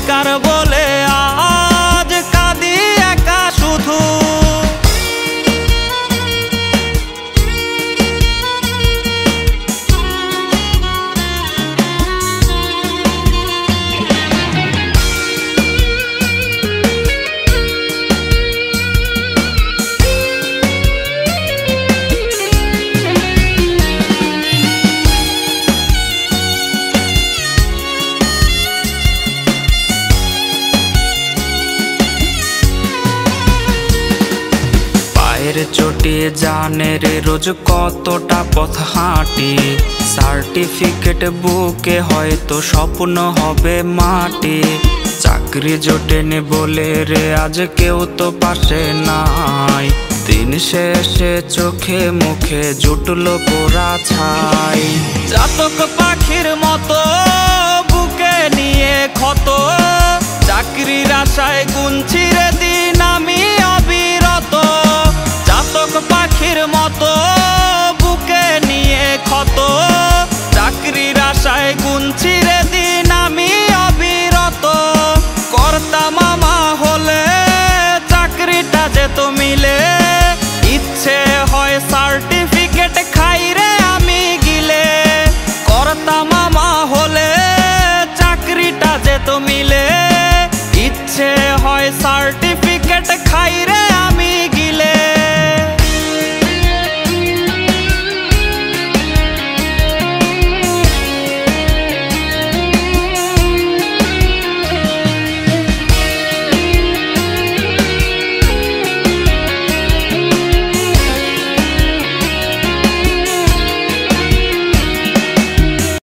বেকার বলে আজ কাঁদি একা শুধু। চোটে জানে রে রোজ কতটা পথ হাঁটি, সার্টিফিকেট বুকে হয়তো স্বপ্ন হবে মাটি। চাকরি জোটেনি বলে রে আজ কেউ তো পাশে নাই, দিন শেষে চোখে মুখে জুটলো পোড়া ছাই। চাতক পাখির মতো বুকে নিয়ে ক্ষত, চাকরির আশায় গুনছি রে দিন আমি অবিরত। চাতক পাখির মতো বুকে নিয়ে ক্ষত, চাকরির আশায় গুনছি রে দিন আমি অবিরত। কর্তা মামা হলে চাকরিটা যেত মিলে, ইচ্ছে হয় সার্টিফিকেট খাই রে আমি গিলে। কর্তা মামা হলে চাকরিটা যেত মিলে, ইচ্ছে হয় সার্টিফিকেট খাই রে